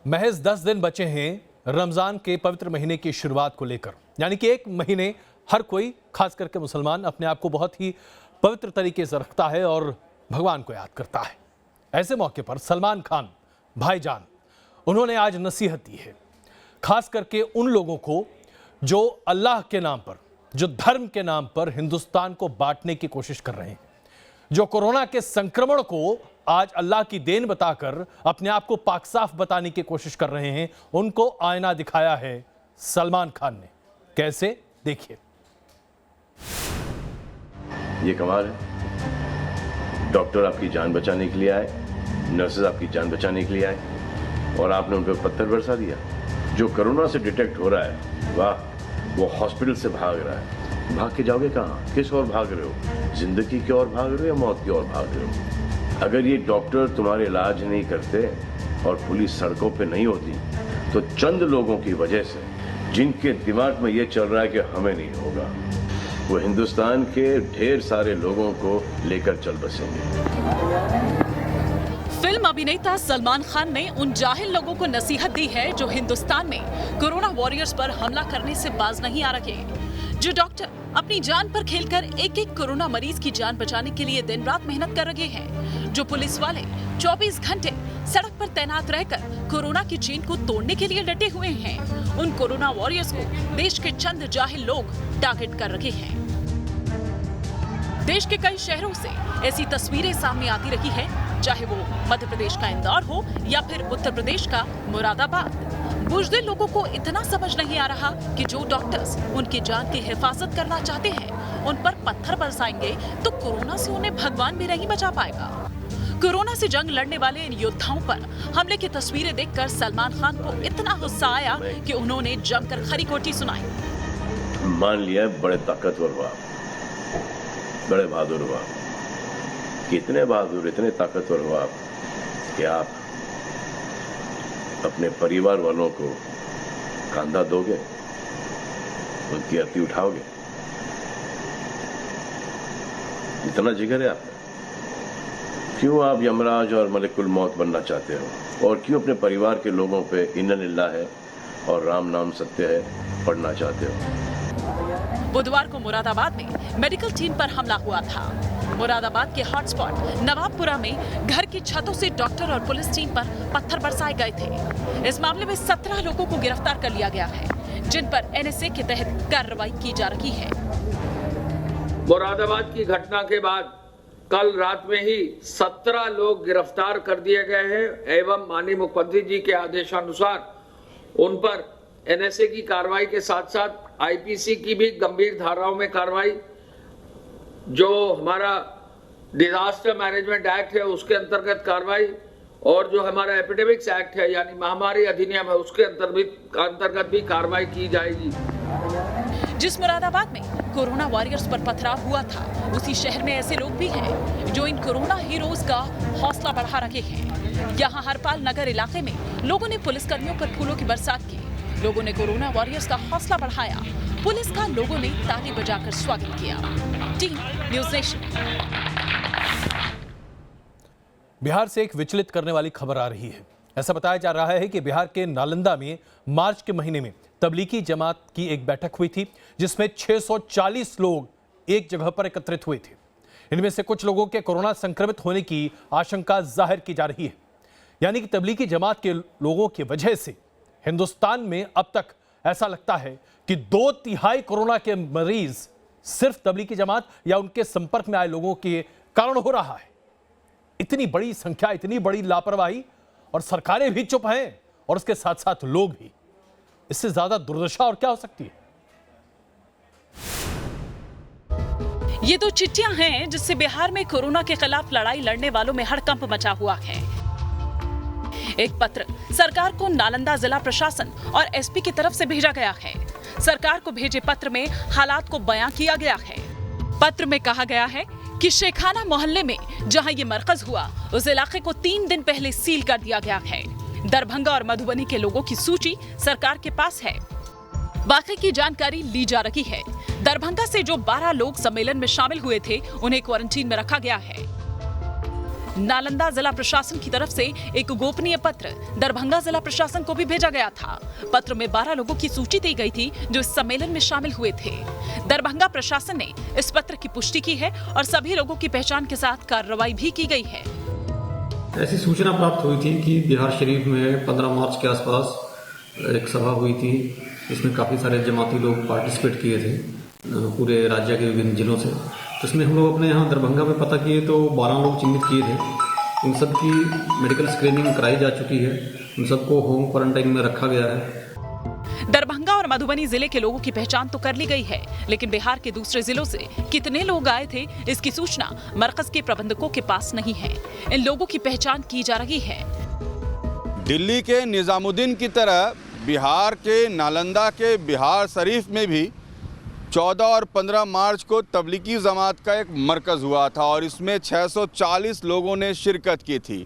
महज 10 दिन बचे हैं रमजान के पवित्र महीने की शुरुआत को लेकर, यानी कि एक महीने हर कोई, खास करके मुसलमान, अपने आप को बहुत ही पवित्र तरीके से रखता है और भगवान को याद करता है। ऐसे मौके पर सलमान खान भाईजान, उन्होंने आज नसीहत दी है, खास करके उन लोगों को जो अल्लाह के नाम पर, जो धर्म के नाम पर हिंदुस्तान को बांटने की कोशिश कर रहे हैं, जो कोरोना के संक्रमण को आज अल्लाह की देन बताकर अपने आप को पाक साफ बताने की कोशिश कर रहे हैं। उनको आईना दिखाया है सलमान खान ने। कैसे, देखिए। ये कमाल है, डॉक्टर आपकी जान बचाने के लिए आए, नर्सेज आपकी जान बचाने के लिए आए और आपने उन पर पत्थर बरसा दिया। जो कोरोना से डिटेक्ट हो रहा है, वाह, वो हॉस्पिटल से भाग रहा है। भाग के जाओगे कहाँ? किस ओर भाग रहे हो? जिंदगी की ओर भाग रहे हो या मौत की ओर भाग रहे हो? अगर ये डॉक्टर तुम्हारे इलाज नहीं करते और पुलिस सड़कों पे नहीं होती, तो चंद लोगों की वजह से, जिनके दिमाग में ये चल रहा है कि हमें नहीं होगा, वो हिंदुस्तान के ढेर सारे लोगों को लेकर चल बसेंगे। फिल्म अभिनेता सलमान खान ने उन जाहिल लोगों को नसीहत दी है जो हिंदुस्तान में कोरोना वॉरियर्स पर हमला करने से बाज नहीं आ रहे, जो डॉक्टर अपनी जान पर खेलकर एक एक कोरोना मरीज की जान बचाने के लिए दिन रात मेहनत कर रहे हैं, जो पुलिस वाले 24 घंटे सड़क पर तैनात रहकर कोरोना की चेन को तोड़ने के लिए डटे हुए हैं। उन कोरोना वॉरियर्स को देश के चंद जाहिल लोग टारगेट कर रहे हैं। देश के कई शहरों से ऐसी तस्वीरें सामने आती रही है, चाहे वो मध्य प्रदेश का इंदौर हो या फिर उत्तर प्रदेश का मुरादाबाद। बुज़दिल लोगों को इतना समझ नहीं आ रहा कि जो डॉक्टर्स उनकी जान की हिफाजत करना चाहते हैं, उन पर पत्थर बरसाएंगे तो कोरोना से उन्हें भगवान भी नहीं बचा पाएगा। कोरोना से जंग लड़ने वाले इन योद्धाओं पर हमले की तस्वीरें देखकर सलमान खान को इतना गुस्सा आया कि उन्होंने जमकर खरी खोटी सुनाई। मान लिया बड़े ताकतवर हुआ, बड़े बहादुर हुआ, कितने बहादुर, इतने ताकतवर हुआ आप कि आप अपने परिवार वालों को कंधा दोगे, उनकी अर्थी उठाओगे। इतना जिगर है आपका? क्यों आप यमराज और मलिकुल मौत बनना चाहते हो? और क्यों अपने परिवार के लोगों पे इन्ना लिल्लाह है और राम नाम सत्य है पढ़ना चाहते हो? बुधवार को मुरादाबाद में मेडिकल टीम पर हमला हुआ था। मुरादाबाद के हॉटस्पॉट नवाबपुरा में घर की छतों से डॉक्टर और पुलिस टीम पर पत्थर बरसाए गए थे। इस मामले में 17 लोगों को गिरफ्तार कर लिया गया है, जिन पर एनएसए के तहत कार्रवाई की जा रही है। मुरादाबाद की घटना के बाद कल रात में ही 17 लोग गिरफ्तार कर दिए गए हैं एवं माननीय मुख्यमंत्री जी के आदेशानुसार उन पर एनएसए की कार्रवाई के साथ साथ आईपीसी की भी गंभीर धाराओं में कार्रवाई, जो हमारा डिजास्टर मैनेजमेंट एक्ट है उसके अंतर्गत कार्रवाई, और जो हमारा एपिडेमिक्स एक्ट है यानी महामारी अधिनियम है उसके अंतर्गत भी कार्रवाई की जाएगी। जिस मुरादाबाद में कोरोना वॉरियर्स पर पथराव हुआ था, उसी शहर में ऐसे लोग भी हैं जो इन कोरोना हीरोज का हौसला बढ़ा रहे हैं। यहाँ हरपाल नगर इलाके में लोगों ने पुलिसकर्मियों पर फूलों की बरसात की। लोगों ने कोरोना वॉरियर्स का हौसला बढ़ाया। पुलिस का लोगों ने ताली बजाकर स्वागत किया। Team news nation. बिहार से एक विचलित करने वाली खबर आ रही है। ऐसा बताया जा रहा है कि बिहार के नालंदा में मार्च के महीने में तबलीगी जमात की एक बैठक हुई थी, जिसमें 640 लोग एक जगह पर एकत्रित हुए थे। इनमें से कुछ लोगों के कोरोना संक्रमित होने की आशंका जाहिर की जा रही है। यानी कि तबलीगी जमात के लोगों की वजह से हिंदुस्तान में अब तक ऐसा लगता है कि 2/3 कोरोना के मरीज सिर्फ तबलीगी जमात या उनके संपर्क में आए लोगों के कारण हो रहा है। इतनी बड़ी संख्या, इतनी बड़ी लापरवाही, और सरकारें भी चुप हैं और उसके साथ साथ लोग भी। इससे ज्यादा दुर्दशा और क्या हो सकती है? ये तो चिट्ठियां हैं जिससे बिहार में कोरोना के खिलाफ लड़ाई लड़ने वालों में हड़कंप मचा हुआ है। एक पत्र सरकार को नालंदा जिला प्रशासन और एसपी की तरफ से भेजा गया है। सरकार को भेजे पत्र में हालात को बयां किया गया है। पत्र में कहा गया है कि शेखाना मोहल्ले में जहां ये मरकज हुआ, उस इलाके को 3 दिन पहले सील कर दिया गया है। दरभंगा और मधुबनी के लोगों की सूची सरकार के पास है। बाकी की जानकारी ली जा रही है। दरभंगा से जो 12 लोग सम्मेलन में शामिल हुए थे, उन्हें क्वारंटीन में रखा गया है। नालंदा जिला प्रशासन की तरफ से एक गोपनीय पत्र दरभंगा जिला प्रशासन को भी भेजा गया था। पत्र में 12 लोगों की सूची दी गई थी जो इस सम्मेलन में शामिल हुए थे। दरभंगा प्रशासन ने इस पत्र की पुष्टि की है और सभी लोगों की पहचान के साथ कार्रवाई भी की गई है। ऐसी सूचना प्राप्त हुई थी कि बिहार शरीफ में 15 मार्च के आसपास एक सभा हुई थी, इसमें काफ़ी सारे जमाती लोग पार्टिसिपेट किए थे पूरे राज्य के विभिन्न जिलों से। तो इसमें हम लोग अपने यहाँ दरभंगा में पता किए तो 12 लोग चिन्हित किए थे। इन सब की मेडिकल स्क्रीनिंग कराई जा चुकी है, उन सबको होम क्वारंटाइन में रखा गया है। दरभंगा और मधुबनी जिले के लोगों की पहचान तो कर ली गई है, लेकिन बिहार के दूसरे जिलों से कितने लोग आए थे इसकी सूचना मरकज के प्रबंधकों के पास नहीं है। इन लोगों की पहचान की जा रही है। दिल्ली के निजामुद्दीन की तरह बिहार के नालंदा के बिहार शरीफ में भी 14 और 15 मार्च को तबलीगी जमात का एक मरकज़ हुआ था और इसमें 640 लोगों ने शिरकत की थी।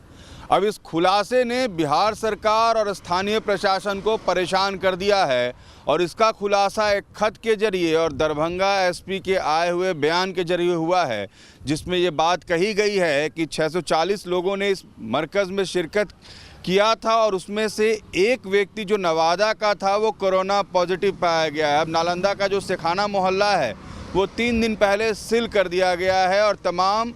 अब इस खुलासे ने बिहार सरकार और स्थानीय प्रशासन को परेशान कर दिया है और इसका खुलासा एक खत के जरिए और दरभंगा एसपी के आए हुए बयान के जरिए हुआ है, जिसमें ये बात कही गई है कि 640 लोगों ने इस मरकज़ में शिरकत किया था और उसमें से एक व्यक्ति जो नवादा का था वो कोरोना पॉजिटिव पाया गया है। अब नालंदा का जो सेखाना मोहल्ला है वो 3 दिन पहले सील कर दिया गया है और तमाम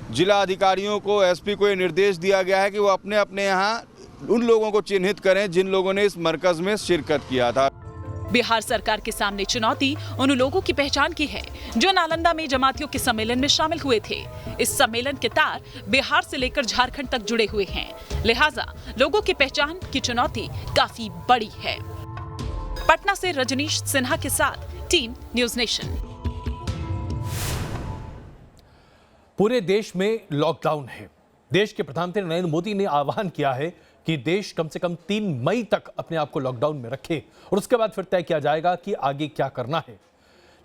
जिला अधिकारियों को, एसपी को ये निर्देश दिया गया है कि वो अपने अपने यहाँ उन लोगों को चिन्हित करें जिन लोगों ने इस मरकज़ में शिरकत किया था। बिहार सरकार के सामने चुनौती उन लोगों की पहचान की है जो नालंदा में जमातियों के सम्मेलन में शामिल हुए थे। इस सम्मेलन के तार बिहार से लेकर झारखंड तक जुड़े हुए हैं, लिहाजा लोगों की पहचान की चुनौती काफी बड़ी है। पटना से रजनीश सिन्हा के साथ टीम न्यूज़ नेशन। पूरे देश में लॉकडाउन है। देश के प्रधानमंत्री नरेंद्र मोदी ने आह्वान किया है कि देश कम से कम 3 मई तक अपने आप को लॉकडाउन में रखे और उसके बाद फिर तय किया जाएगा कि आगे क्या करना है।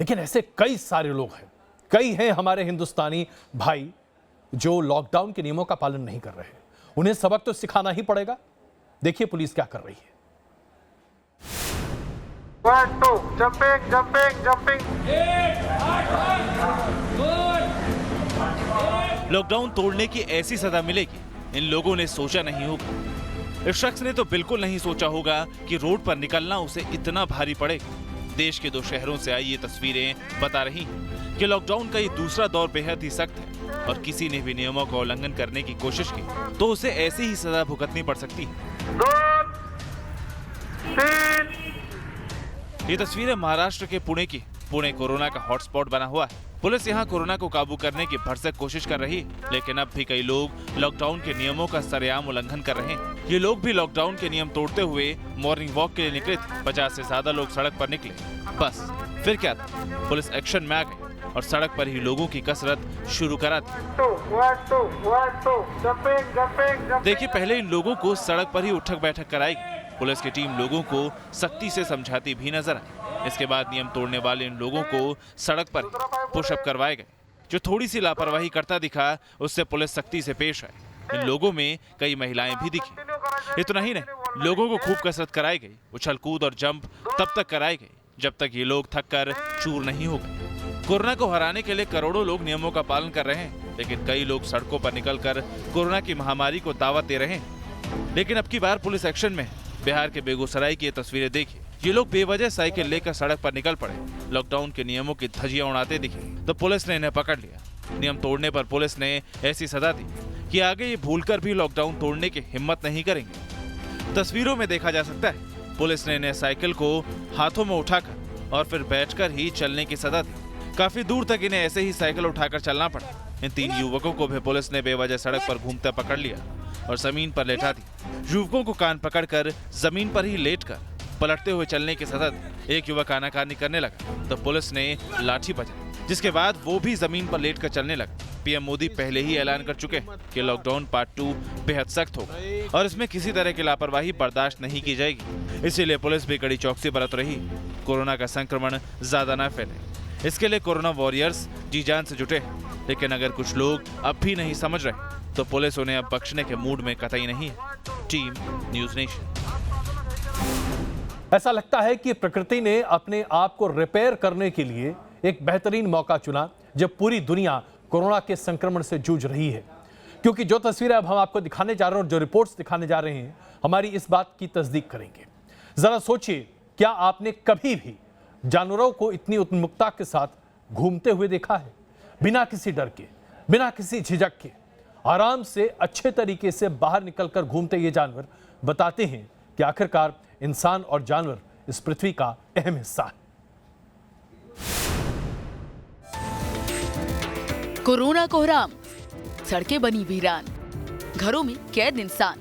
लेकिन ऐसे कई सारे लोग हैं, कई हैं हमारे हिंदुस्तानी भाई जो लॉकडाउन के नियमों का पालन नहीं कर रहे हैं। उन्हें सबक तो सिखाना ही पड़ेगा। देखिए पुलिस क्या कर रही है। 1 2 जंपिंग लॉकडाउन तोड़ने की ऐसी सजा मिलेगी, इन लोगों ने सोचा नहीं होगा। इस शख्स ने तो बिल्कुल नहीं सोचा होगा कि रोड पर निकलना उसे इतना भारी पड़ेगा। देश के 2 शहरों से आई ये तस्वीरें बता रही हैं कि लॉकडाउन का ये दूसरा दौर बेहद ही सख्त है और किसी ने भी नियमों का उल्लंघन करने की कोशिश की तो उसे ऐसी ही सजा भुगतनी पड़ सकती है। 2 3 ये तस्वीरें महाराष्ट्र के पुणे की। पुणे कोरोना का हॉटस्पॉट बना हुआ है। पुलिस यहाँ कोरोना को काबू करने की भरसक कोशिश कर रही है, लेकिन अब भी कई लोग लॉकडाउन के नियमों का सरेआम उल्लंघन कर रहे हैं। ये लोग भी लॉकडाउन के नियम तोड़ते हुए मॉर्निंग वॉक के लिए निकले थे। 50 से ज्यादा लोग सड़क पर निकले। बस फिर क्या था, पुलिस एक्शन में आ गई और सड़क पर ही लोगों की कसरत शुरू करा दी। देखिए, पहले इन लोगों को सड़क पर ही उठक बैठक कराई गई। पुलिस की टीम लोगों को सख्ती से समझाती भी नजर आई। इसके बाद नियम तोड़ने वाले इन लोगों को सड़क पर पुशअप करवाए गए। जो थोड़ी सी लापरवाही करता दिखा उससे पुलिस सख्ती से पेश आई। इन लोगों में कई महिलाएं भी दिखी। इतना ही नहीं, लोगों को खूब कसरत कराई गई। उछल कूद और जंप तब तक कराई गई जब तक ये लोग थक कर चूर नहीं हो गए। कोरोना को हराने के लिए करोड़ों लोग नियमों का पालन कर रहे हैं, लेकिन कई लोग सड़कों पर निकलकर कोरोना की महामारी को दावत दे रहे हैं। लेकिन अब की बार पुलिस एक्शन में। बिहार के बेगूसराय की ये तस्वीरें देखिए। ये लोग बेवजह साइकिल लेकर सड़क पर निकल पड़े, लॉकडाउन के नियमों की धज्जियां उड़ाते दिखे तो पुलिस ने इन्हें पकड़ लिया। नियम तोड़ने पर पुलिस ने ऐसी सजा दी कि आगे ये भूलकर भी लॉकडाउन तोड़ने की हिम्मत नहीं करेंगे। तस्वीरों में देखा जा सकता है पुलिस ने इन्हें साइकिल को हाथों में उठाकर और फिर बैठकर ही चलने की सजा दी। काफी दूर तक इन्हें ऐसे ही साइकिल उठाकर चलना पड़ा। इन 3 युवकों को भी पुलिस ने बेवजह सड़क पर घूमते पकड़ लिया और जमीन पर लेटा दी। युवकों को कान पकड़कर जमीन पर ही लेटकर पलटते हुए चलने की सजा दी। एक युवक आनाकानी करने लगा तो पुलिस ने लाठी बजाई, जिसके बाद वो भी जमीन पर लेटकर चलने लगा। पीएम मोदी पहले ही ऐलान कर चुके हैं कि लॉकडाउन पार्ट 2 बेहद सख्त होगा और इसमें किसी तरह की लापरवाही बर्दाश्त नहीं की जाएगी। इसीलिए पुलिस भी कड़ी चौकसी बरत रही, कोरोना का संक्रमण ज्यादा न फैले। इसके लिए कोरोना वॉरियर्स जी जान से जुटे हैं। लेकिन अगर कुछ लोग अब भी नहीं समझ रहे तो पुलिस उन्हें अब बख्शने के मूड में कतई नहीं है। Team news nation. ऐसा लगता है कि प्रकृति ने अपने आप को रिपेयर करने के लिए एक बेहतरीन मौका चुना जब पूरी दुनिया कोरोना के संक्रमण से जूझ रही है। क्योंकि जो तस्वीरें अब हम आपको दिखाने जा रहे हैं और जो रिपोर्ट्स दिखाने जा रहे हैं हमारी इस बात की तस्दीक करेंगे। जरा सोचिए, क्या आपने कभी भी जानवरों को इतनी उन्मुक्तता के साथ घूमते हुए देखा है? बिना किसी डर के, बिना किसी झिझक के, आराम से अच्छे तरीके से बाहर निकलकर घूमते ये जानवर बताते हैं कि आखिरकार इंसान और जानवर इस पृथ्वी का अहम हिस्सा है। कोरोना कोहराम, सड़कें बनी वीरान, घरों में कैद इंसान,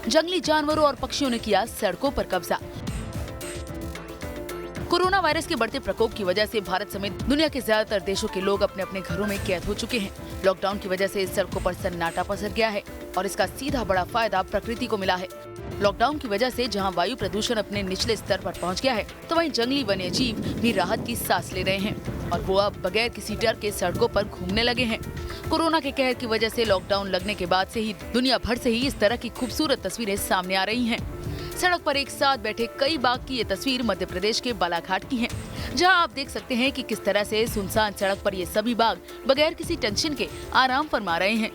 जंगली जानवरों और पक्षियों ने किया सड़कों पर कब्जा। कोरोना वायरस के बढ़ते प्रकोप की वजह से भारत समेत दुनिया के ज्यादातर देशों के लोग अपने अपने घरों में कैद हो चुके हैं। लॉकडाउन की वजह से सड़कों पर सन्नाटा पसर गया है और इसका सीधा बड़ा फायदा प्रकृति को मिला है। लॉकडाउन की वजह से जहां वायु प्रदूषण अपने निचले स्तर पर पहुंच गया है, तो वहीं जंगली वन्यजीव भी राहत की सांस ले रहे हैं और वो अब बगैर किसी डर के सड़कों पर घूमने लगे हैं। कोरोना के कहर की वजह से लॉकडाउन लगने के बाद से ही दुनिया भर से ही इस तरह की खूबसूरत तस्वीरें सामने आ रही हैं। सड़क पर एक साथ बैठे कई बाघ की ये तस्वीर मध्य प्रदेश के बालाघाट की है, जहां आप देख सकते हैं कि किस तरह से सुनसान सड़क पर ये सभी बाघ बगैर किसी टेंशन के आराम फरमा रहे हैं।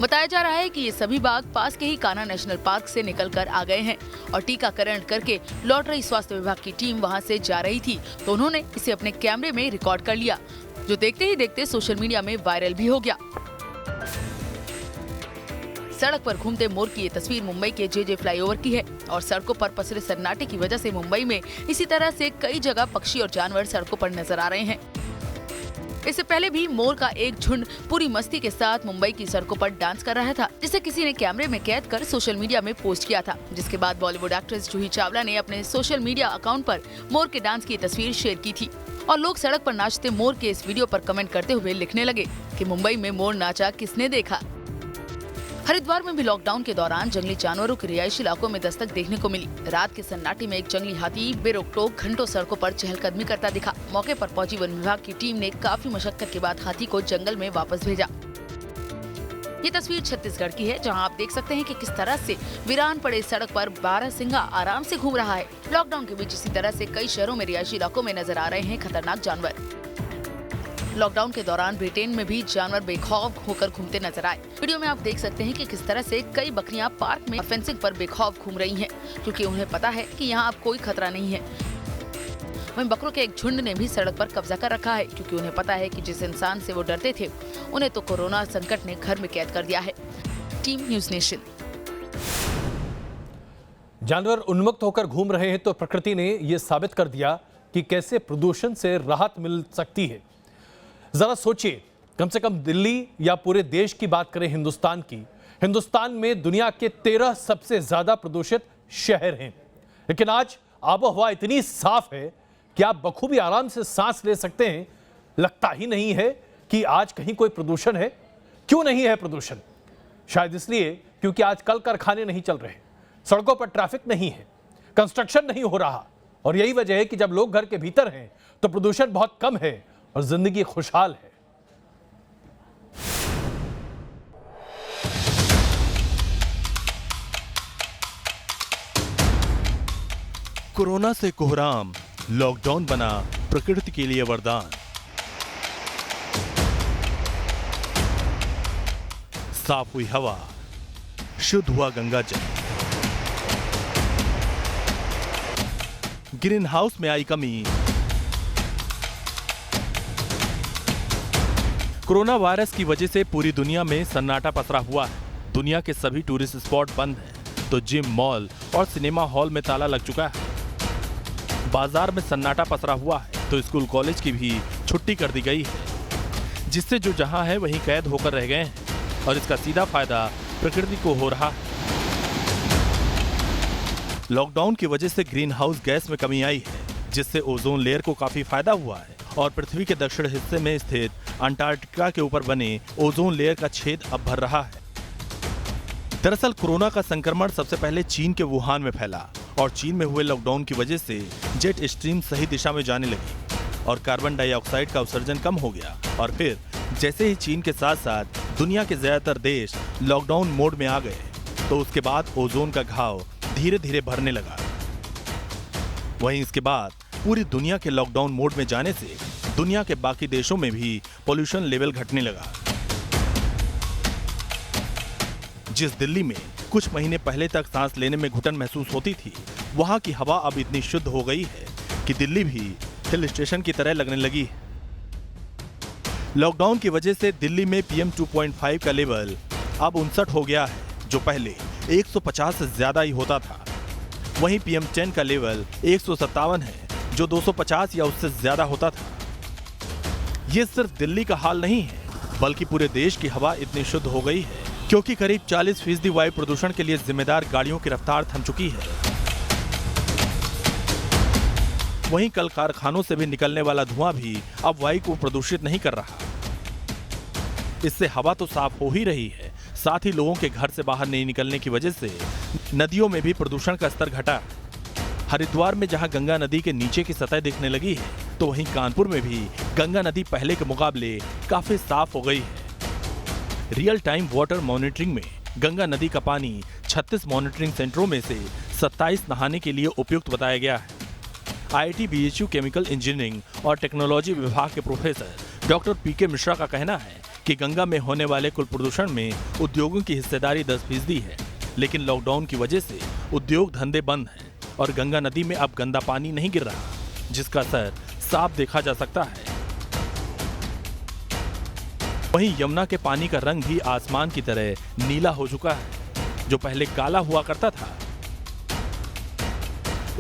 बताया जा रहा है कि ये सभी बाघ पास के ही कान्हा नेशनल पार्क से निकलकर आ गए हैं और टीकाकरण करके लौट रही स्वास्थ्य विभाग की टीम वहां से जा रही थी, तो उन्होंने इसे अपने कैमरे में रिकॉर्ड कर लिया, जो देखते ही देखते सोशल मीडिया में वायरल भी हो गया। सड़क पर घूमते मोर की ये तस्वीर मुंबई के जे फ्लाईओवर की है और सड़कों पर पसरे सन्नाटे की वजह से मुंबई में इसी तरह से कई जगह पक्षी और जानवर सड़कों पर नजर आ रहे हैं। इससे पहले भी मोर का एक झुंड पूरी मस्ती के साथ मुंबई की सड़कों पर डांस कर रहा था, जिसे किसी ने कैमरे में कैद कर सोशल मीडिया में पोस्ट किया था, जिसके बाद बॉलीवुड एक्ट्रेस जूही चावला ने अपने सोशल मीडिया अकाउंट पर मोर के डांस की तस्वीर शेयर की थी और लोग सड़क पर नाचते मोर के इस वीडियो पर कमेंट करते हुए लिखने लगे कि मुंबई में मोर नाचा किसने देखा। हरिद्वार में भी लॉकडाउन के दौरान जंगली जानवरों के रिहायशी इलाकों में दस्तक देखने को मिली। रात के सन्नाटे में एक जंगली हाथी बेरोक-टोक घंटों सड़कों पर चहलकदमी करता दिखा। मौके पर पहुंची वन विभाग की टीम ने काफी मशक्कत के बाद हाथी को जंगल में वापस भेजा। ये तस्वीर छत्तीसगढ़ की है, जहां आप देख सकते हैं कि किस तरह से वीरान पड़े सड़क पर बारहसिंगा आराम से घूम रहा है। लॉकडाउन के बीच इसी तरह से कई शहरों में रिहायशी इलाकों में नजर आ रहे हैं खतरनाक जानवर। लॉकडाउन के दौरान ब्रिटेन में भी जानवर बेखौफ होकर घूमते नजर आए। वीडियो में आप देख सकते हैं कि किस तरह से कई बकरियां पार्क में फेंसिंग पर बेखौफ घूम रही हैं, क्योंकि उन्हें पता है कि यहाँ अब कोई खतरा नहीं है। वहीं बकरों के एक झुंड ने भी सड़क पर कब्जा कर रखा है, क्योंकि उन्हें पता है कि जिस इंसान से वो डरते थे उन्हें तो कोरोना संकट ने घर में कैद कर दिया है। Team news nation. जानवर उन्मुक्त होकर घूम रहे हैं तो प्रकृति ने यह साबित कर दिया कि कैसे प्रदूषण से राहत मिल सकती है। जरा सोचिए, कम से कम दिल्ली या पूरे देश की बात करें हिंदुस्तान की, हिंदुस्तान में दुनिया के 13 सबसे ज्यादा प्रदूषित शहर हैं, लेकिन आज आबोहवा इतनी साफ है कि आप बखूबी आराम से सांस ले सकते हैं। लगता ही नहीं है कि आज कहीं कोई प्रदूषण है। क्यों नहीं है प्रदूषण? शायद इसलिए क्योंकि आज कल कारखाने नहीं चल रहे, सड़कों पर ट्रैफिक नहीं है, कंस्ट्रक्शन नहीं हो रहा, और यही वजह है कि जब लोग घर के भीतर हैं तो प्रदूषण बहुत कम है और जिंदगी खुशहाल है। कोरोना से कोहराम, लॉकडाउन बना प्रकृति के लिए वरदान। साफ हुई हवा, शुद्ध हुआ गंगा जल। ग्रीन हाउस में आई कमी। कोरोना वायरस की वजह से पूरी दुनिया में सन्नाटा पसरा हुआ है। दुनिया के सभी टूरिस्ट स्पॉट बंद हैं, तो जिम, मॉल और सिनेमा हॉल में ताला लग चुका है। बाजार में सन्नाटा पसरा हुआ है, तो स्कूल कॉलेज की भी छुट्टी कर दी गई है, जिससे जो जहां है वहीं कैद होकर रह गए हैं और इसका सीधा फायदा प्रकृति को हो रहा है। लॉकडाउन की वजह से ग्रीन हाउस गैस में कमी आई है, जिससे ओजोन लेयर को काफी फायदा हुआ है और पृथ्वी के दक्षिण हिस्से में स्थित अंटार्कटिका के ऊपर बने ओजोन लेयर का छेद अब भर रहा है। दरअसल कोरोना का संक्रमण सबसे पहले चीन के वुहान में फैला और चीन में हुए लॉकडाउन की वजह से जेट स्ट्रीम सही दिशा में जाने लगी और कार्बन डाइऑक्साइड का उत्सर्जन कम हो गया। और फिर जैसे ही चीन के साथ साथ दुनिया के ज्यादातर देश लॉकडाउन मोड में आ गए, तो उसके बाद ओजोन का घाव धीरे धीरे भरने लगा। वहीं इसके बाद पूरी दुनिया के लॉकडाउन मोड में जाने से दुनिया के बाकी देशों में भी पोल्यूशन लेवल घटने लगा। जिस दिल्ली में कुछ महीने पहले तक सांस लेने में घुटन महसूस होती थी, वहां की हवा अब इतनी शुद्ध हो गई है कि दिल्ली भी हिल स्टेशन की तरह लगने लगी है। लॉकडाउन की वजह से दिल्ली में PM 2.5 का लेवल अब 59 हो गया है, जो पहले 150 से ज्यादा ही होता था। वहीं PM 10 का लेवल 157 है, जो 250 या उससे ज्यादा होता था। ये सिर्फ दिल्ली का हाल नहीं है, बल्कि पूरे देश की हवा इतनी शुद्ध हो गई है क्योंकि करीब 40% वायु प्रदूषण के लिए जिम्मेदार गाड़ियों की रफ्तार थम चुकी है। वहीं कल कारखानों से भी निकलने वाला धुआं भी अब वायु को प्रदूषित नहीं कर रहा। इससे हवा तो साफ हो ही रही है, साथ ही लोगों के घर से बाहर नहीं निकलने की वजह से नदियों में भी प्रदूषण का स्तर घटा। हरिद्वार में जहां गंगा नदी के नीचे की सतह दिखने लगी है, तो वहीं कानपुर में भी गंगा नदी पहले के मुकाबले काफी साफ हो गई है। रियल टाइम वाटर मॉनिटरिंग में गंगा नदी का पानी 36 मॉनिटरिंग सेंटरों में से 27 नहाने के लिए उपयुक्त बताया गया है। IIT BHU केमिकल इंजीनियरिंग और टेक्नोलॉजी विभाग के प्रोफेसर डॉक्टर PK मिश्रा का कहना है कि गंगा में होने वाले कुल प्रदूषण में उद्योगों की हिस्सेदारी 10% है, लेकिन लॉकडाउन की वजह से उद्योग धंधे बंद हैं और गंगा नदी में अब गंदा पानी नहीं गिर रहा, जिसका असर साफ देखा जा सकता है। वहीं यमुना के पानी का रंग भी आसमान की तरह नीला हो चुका है, जो पहले काला हुआ करता था।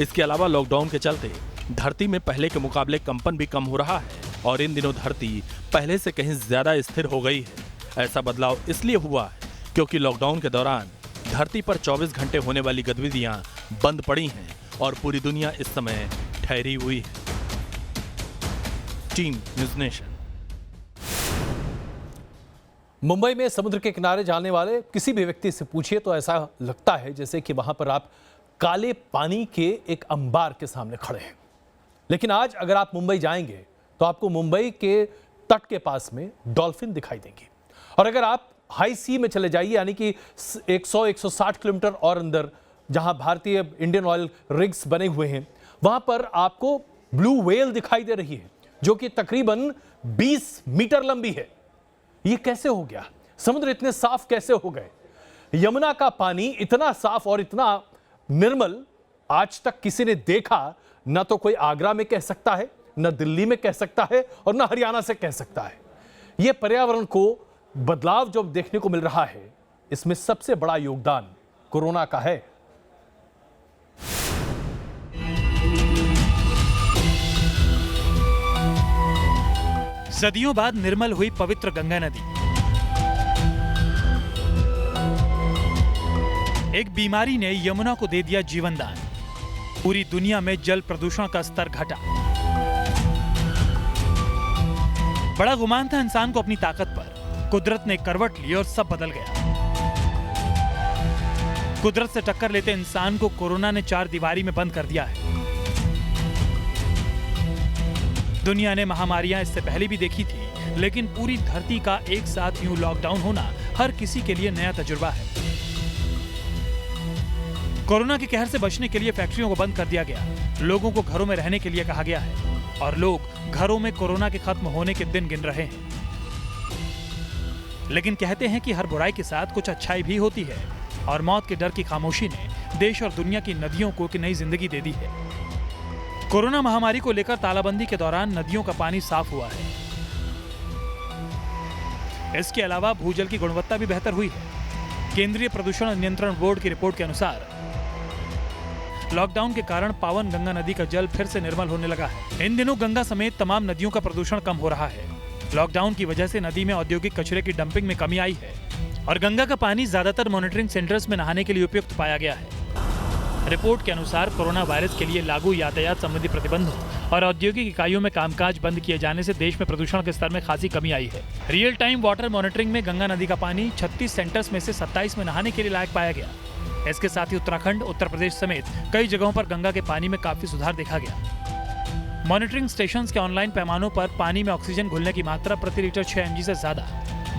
इसके अलावा लॉकडाउन के चलते धरती में पहले के मुकाबले कंपन भी कम हो रहा है और इन दिनों धरती पहले से कहीं ज्यादा स्थिर हो गई है। ऐसा बदलाव इसलिए हुआ है क्योंकि लॉकडाउन के दौरान धरती पर 24 घंटे होने वाली गतिविधियां बंद पड़ी हैं और पूरी दुनिया इस समय ठहरी हुई है। Team news nation. मुंबई में समुद्र के किनारे जाने वाले किसी भी व्यक्ति से पूछिए तो ऐसा लगता है जैसे कि वहां पर आप काले पानी के एक अंबार के सामने खड़े हैं। लेकिन आज अगर आप मुंबई जाएंगे तो आपको मुंबई के तट के पास में डॉल्फिन दिखाई देंगे। और अगर आप हाई सी में चले जाइए, यानी कि 100-160 किलोमीटर और अंदर, जहां भारतीय इंडियन ऑयल रिग्स बने हुए हैं, वहां पर आपको ब्लू व्हेल दिखाई दे रही है, जो कि तकरीबन 20 मीटर लंबी है। ये कैसे हो गया? समुद्र इतने साफ कैसे हो गए? यमुना का पानी इतना साफ और इतना निर्मल आज तक किसी ने देखा ना तो कोई आगरा में कह सकता है, ना दिल्ली में कह सकता है और ना हरियाणा से कह सकता है। यह पर्यावरण को बदलाव जो देखने को मिल रहा है, इसमें सबसे बड़ा योगदान कोरोना का है। सदियों बाद निर्मल हुई पवित्र गंगा नदी एक बीमारी ने यमुना को दे दिया जीवन दान। पूरी दुनिया में जल प्रदूषण का स्तर घटा। बड़ा गुमान था इंसान को अपनी ताकत पर। कुदरत ने करवट ली और सब बदल गया। कुदरत से टक्कर लेते इंसान को कोरोना ने 4 दीवारी में बंद कर दिया है। दुनिया ने महामारियां इससे पहले भी देखी थी, लेकिन पूरी धरती का एक साथ यूं लॉकडाउन होना हर किसी के लिए नया तजुर्बा है। कोरोना के कहर से बचने के लिए फैक्ट्रियों को बंद कर दिया गया, लोगों को घरों में रहने के लिए कहा गया है और लोग घरों में कोरोना के खत्म होने के दिन गिन रहे हैं। लेकिन कहते हैं कि हर बुराई के साथ कुछ अच्छाई भी होती है और मौत के डर की खामोशी ने देश और दुनिया की नदियों को एक नई जिंदगी दे दी है। कोरोना महामारी को लेकर तालाबंदी के दौरान नदियों का पानी साफ हुआ है। इसके अलावा भूजल की गुणवत्ता भी बेहतर हुई है। केंद्रीय प्रदूषण नियंत्रण बोर्ड की रिपोर्ट के अनुसार लॉकडाउन के कारण पावन गंगा नदी का जल फिर से निर्मल होने लगा है। इन दिनों गंगा समेत तमाम नदियों का प्रदूषण कम हो रहा है। लॉकडाउन की वजह से नदी में औद्योगिक कचरे की डंपिंग में कमी आई है और गंगा का पानी ज्यादातर मॉनिटरिंग सेंटर्स में नहाने के लिए उपयुक्त पाया गया है। रिपोर्ट के अनुसार कोरोना वायरस के लिए लागू यातायात संबंधी प्रतिबंधों और औद्योगिक इकाइयों में कामकाज बंद किए जाने से देश में प्रदूषण के स्तर में खासी कमी आई है। रियल टाइम वाटर मॉनिटरिंग में गंगा नदी का पानी 36 सेंटर्स में से 27 में नहाने के लिए लायक पाया गया। इसके साथ ही उत्तराखंड, उत्तर प्रदेश समेत कई जगहों पर गंगा के पानी में काफी सुधार देखा गया। मॉनिटरिंग स्टेशंस के ऑनलाइन पैमानों पर पानी में ऑक्सीजन घुलने की मात्रा प्रति लीटर 6 mg से ज्यादा,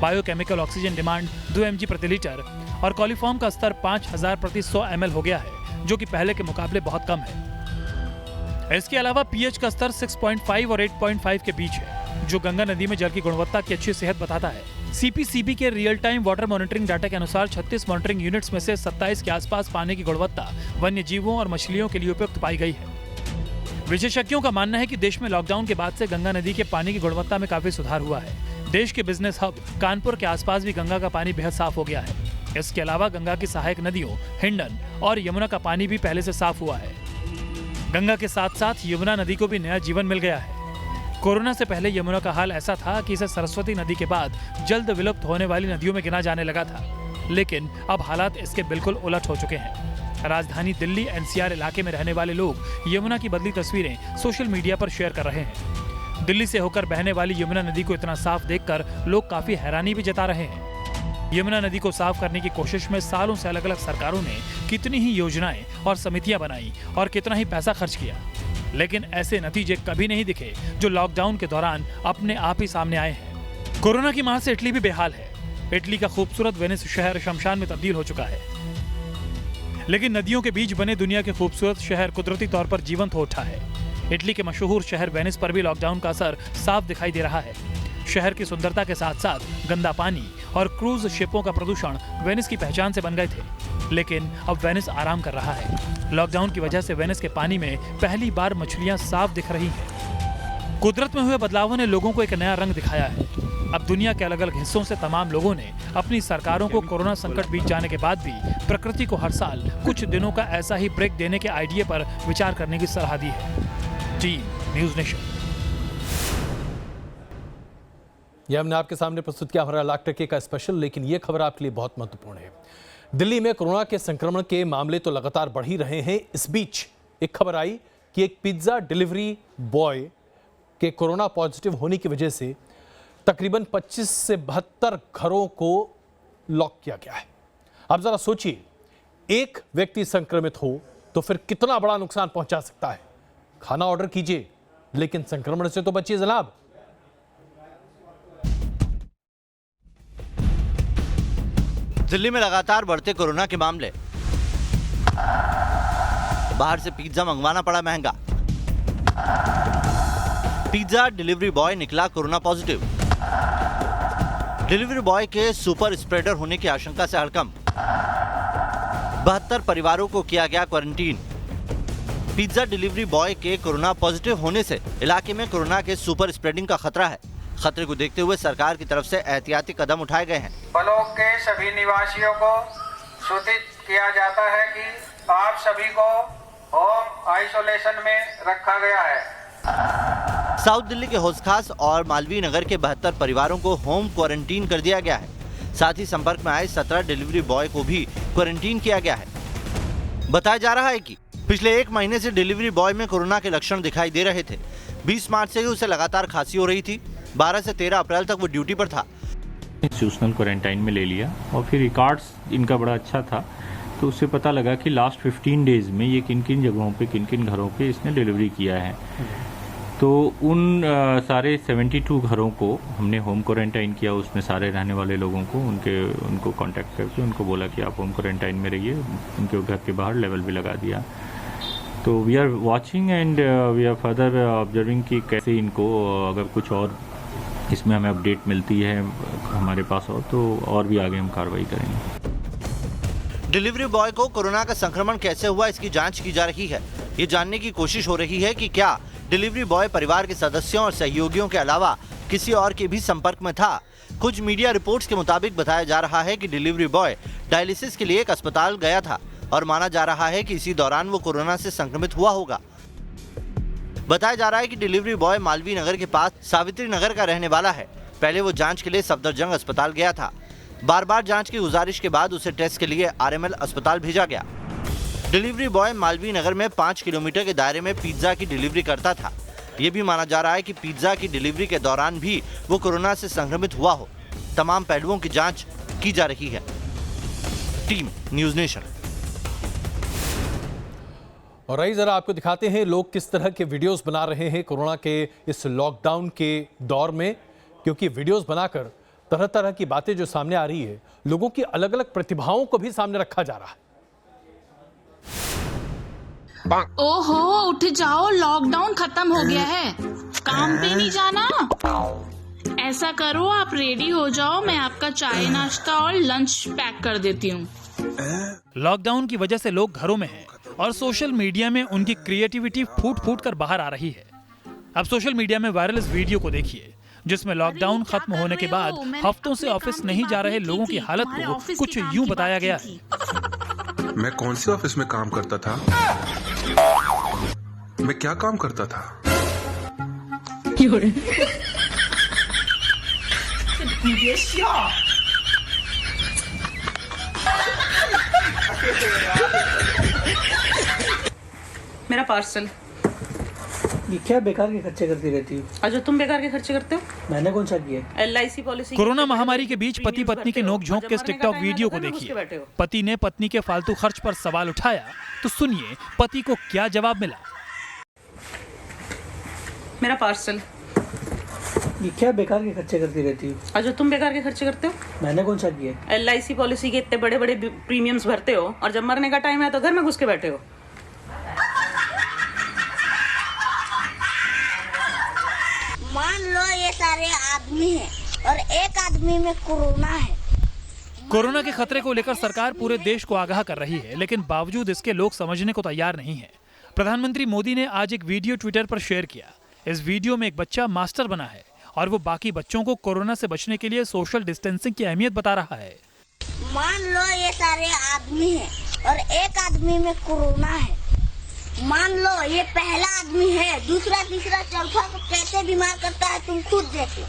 बायोकेमिकल ऑक्सीजन डिमांड 2 mg प्रति लीटर और कॉलीफॉर्म का स्तर 5000 प्रति 100 ml हो गया है, जो कि पहले के मुकाबले बहुत कम है। इसके अलावा पीएच का स्तर 6.5 और 8.5 के बीच है। जो गंगा नदी में जल की गुणवत्ता की अच्छी सेहत बताता है। सीपीसीबी के real time water monitoring data के अनुसार 36 मॉनिटरिंग यूनिट्स में से 27 के आसपास पानी की गुणवत्ता वन्य जीवों और मछलियों के लिए उपयुक्त पाई गई है। विशेषज्ञों का मानना है कि देश में लॉकडाउन के बाद से गंगा नदी के पानी की गुणवत्ता में काफी सुधार हुआ है। देश के बिजनेस हब कानपुर के आसपास भी गंगा का पानी बेहद साफ हो गया है। इसके अलावा गंगा की सहायक नदियों हिंडन और यमुना का पानी भी पहले से साफ हुआ है। गंगा के साथ साथ यमुना नदी को भी नया जीवन मिल गया है। कोरोना से पहले यमुना का हाल ऐसा था कि इसे सरस्वती नदी के बाद जल्द विलुप्त होने वाली नदियों में गिना जाने लगा था, लेकिन अब हालात इसके बिल्कुल उलट हो चुके हैं। राजधानी दिल्ली एनसीआर इलाके में रहने वाले लोग यमुना की बदली तस्वीरें सोशल मीडिया पर शेयर कर रहे हैं। दिल्ली से होकर बहने वाली यमुना नदी को इतना साफ देखकर लोग काफी हैरानी भी जता रहे हैं। यमुना नदी को साफ करने की कोशिश में सालों से अलग अलग सरकारों ने कितनी ही योजनाएं और समितियां बनाई और कितना ही पैसा खर्च किया, लेकिन ऐसे नतीजे कभी नहीं दिखे जो लॉकडाउन के दौरान अपने आप ही सामने आए हैं। कोरोना की मार से इटली भी बेहाल है। इटली का खूबसूरत वेनिस शहर शमशान में तब्दील हो चुका है, लेकिन नदियों के बीच बने दुनिया के खूबसूरत शहर कुदरती तौर पर जीवंत हो उठा है। इटली के मशहूर शहर वेनिस पर भी लॉकडाउन का असर साफ दिखाई दे रहा है। शहर की सुंदरता के साथ साथ गंदा पानी और क्रूज शिपों का प्रदूषण वेनिस की पहचान से बन गए थे, लेकिन अब वेनिस आराम कर रहा है। लॉकडाउन की वजह से वेनिस के पानी में पहली बार मछलियां साफ दिख रही हैं। कुदरत में हुए बदलावों ने लोगों को एक नया रंग दिखाया है। अब दुनिया के अलग अलग हिस्सों से तमाम लोगों ने अपनी सरकारों को कोरोना संकट बीत जाने के बाद भी प्रकृति को हर साल कुछ दिनों का ऐसा ही ब्रेक देने के आइडिया पर विचार करने की सलाह दी है। Team news nation. यह हमने आपके सामने प्रस्तुत किया हमारा लाख टके का स्पेशल, लेकिन यह खबर आपके लिए बहुत महत्वपूर्ण है। दिल्ली में कोरोना के संक्रमण के मामले तो लगातार बढ़ ही रहे हैं। इस बीच एक खबर आई कि एक पिज्जा डिलीवरी बॉय के कोरोना पॉजिटिव होने की वजह से तकरीबन 25 से 72 घरों को लॉक किया गया है। अब जरा सोचिए, एक व्यक्ति संक्रमित हो तो फिर कितना बड़ा नुकसान पहुंचा सकता है। खाना ऑर्डर कीजिए, लेकिन संक्रमण से तो बचिए जनाब। दिल्ली में लगातार बढ़ते कोरोना के मामले, बाहर से पिज्जा मंगवाना पड़ा महंगा। पिज्जा डिलीवरी बॉय निकला कोरोना पॉजिटिव। डिलीवरी बॉय के सुपर स्प्रेडर होने की आशंका से हड़कंप। 72 परिवारों को किया गया क्वारंटीन। पिज्जा डिलीवरी बॉय के कोरोना पॉजिटिव होने से इलाके में कोरोना के सुपर स्प्रेडिंग का खतरा है। खतरे को देखते हुए सरकार की तरफ से एहतियाती कदम उठाए गए हैं। ब्लॉक के सभी निवासियों को सूचित किया जाता है कि आप सभी को होम आइसोलेशन में रखा गया है। साउथ दिल्ली के हौसखास और मालवीय नगर के 72 परिवारों को होम क्वारंटीन कर दिया गया है। साथ ही संपर्क में आए 17 डिलीवरी बॉय को भी क्वारंटीन किया गया है। बताया जा रहा है कि पिछले 1 महीने से डिलीवरी बॉय में कोरोना के लक्षण दिखाई दे रहे थे। 20 मार्च से ही उसे लगातार खांसी हो रही थी। 12 से 13 अप्रैल तक वो ड्यूटी पर था। इंस्टीट्यूशनल क्वारंटाइन में ले लिया और फिर रिकॉर्ड्स इनका बड़ा अच्छा था, तो उससे पता लगा कि लास्ट 15 डेज में ये किन किन जगहों पे, किन किन घरों पे इसने डिलीवरी किया है। तो उन सारे 72 घरों को हमने होम क्वारंटाइन किया। उसमें सारे रहने वाले लोगों को उनको कांटेक्ट करके उनको बोला कि आप होम क्वारंटाइन में रहिए। उनके घर के बाहर लेवल भी लगा दिया। तो we are watching and we are further observing कि कैसे इनको, अगर कुछ और इसमें हमें अपडेट मिलती है हमारे पास और भी आगे हम कार्रवाई करेंगे। डिलीवरी बॉय को कोरोना का संक्रमण कैसे हुआ, इसकी जांच की जा रही है। ये जानने की कोशिश हो रही है कि क्या डिलीवरी बॉय परिवार के सदस्यों और सहयोगियों के अलावा किसी और के भी संपर्क में था। कुछ मीडिया रिपोर्ट्स के मुताबिक बताया जा रहा है कि डिलीवरी बॉय डायलिसिस के लिए एक अस्पताल गया था और माना जा रहा है कि इसी दौरान वो कोरोना से संक्रमित हुआ होगा। बताया जा रहा है कि डिलीवरी बॉय मालवीय नगर के पास सावित्री नगर का रहने वाला है। पहले वो जांच के लिए सफदरजंग अस्पताल गया था। बार बार जांच की गुजारिश के बाद उसे टेस्ट के लिए आरएमएल अस्पताल भेजा गया। डिलीवरी बॉय मालवीय नगर में 5 किलोमीटर के दायरे में पिज्जा की डिलीवरी करता था। ये भी माना जा रहा है कि पिज्जा की डिलीवरी के दौरान भी वो कोरोना से संक्रमित हुआ हो। तमाम पहलुओं की जांच की जा रही है। Team news nation. और रही जरा आपको दिखाते हैं लोग किस तरह के वीडियोस बना रहे हैं कोरोना के इस लॉकडाउन के दौर में, क्योंकि वीडियोस बनाकर तरह तरह की बातें जो सामने आ रही है, लोगों की अलग अलग प्रतिभाओं को भी सामने रखा जा रहा है। ओहो, उठ जाओ, लॉकडाउन खत्म हो गया है। काम पे नहीं जाना? ऐसा करो, आप रेडी हो जाओ, मैं आपका चाय नाश्ता और लंच पैक कर देती हूँ। लॉकडाउन की वजह से लोग घरों में हैं और सोशल मीडिया में उनकी क्रिएटिविटी फूट फूट कर बाहर आ रही है। अब सोशल मीडिया में वायरल इस वीडियो को देखिए, जिसमें लॉकडाउन खत्म होने के बाद हफ्तों से ऑफिस नहीं जा रहे लोगों की हालत को कुछ यूं बताया गया है। मैं कौन से ऑफिस में काम करता था? मैं क्या काम करता था? मेरा पार्सल। ये क्या बेकार के खर्चे करती रहती हो? और जो तुम बेकार के खर्चे करते हो? मैंने कौन सा किया? LIC policy. कोरोना महामारी के बीच पति पत्नी के नोकझोंक के इस टिकटॉक वीडियो को देखिए। पति ने पत्नी के फालतू खर्च पर सवाल उठाया, तो सुनिए पति को क्या जवाब मिला। मेरा पार्सल। ये क्या बेकार के खर्चे करती रहती हो? और जो तुम बेकार के खर्चे करते हो? मैंने कौन सा किया? LIC पॉलिसी के इतने बड़े बड़े प्रीमियम्स भरते हो और जब मरने का टाइम है तो घर में घुस के बैठे हो। मान लो ये सारे आदमी हैं और एक आदमी में कोरोना है। कोरोना के खतरे को लेकर सरकार पूरे देश को आगाह कर रही है, लेकिन बावजूद इसके लोग समझने को तैयार नहीं है। प्रधानमंत्री मोदी ने आज एक वीडियो ट्विटर पर शेयर किया। इस वीडियो में एक बच्चा मास्टर बना है और वो बाकी बच्चों को कोरोना से बचने के लिए सोशल डिस्टेंसिंग की अहमियत बता रहा है। मान लो ये सारे आदमी हैं और एक आदमी में कोरोना है। मान लो ये पहला आदमी है, दूसरा तीसरा चौथा को कैसे बीमार करता है तुम खुद देख लो।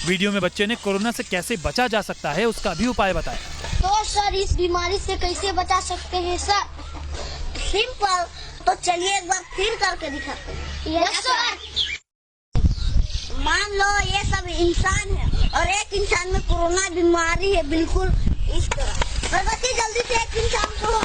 वीडियो में बच्चे ने कोरोना से कैसे बचा जा सकता है उसका भी उपाय बताया। तो सर इस बीमारी से कैसे बचा सकते हैं सर? सिंपल। तो चलिए एक बार फिर करके दिखाते हैं। Yes sir. मान लो ये सब इंसान है और एक इंसान में कोरोना बीमारी है, बिल्कुल इस तरह। जल्दी से एक इंसान को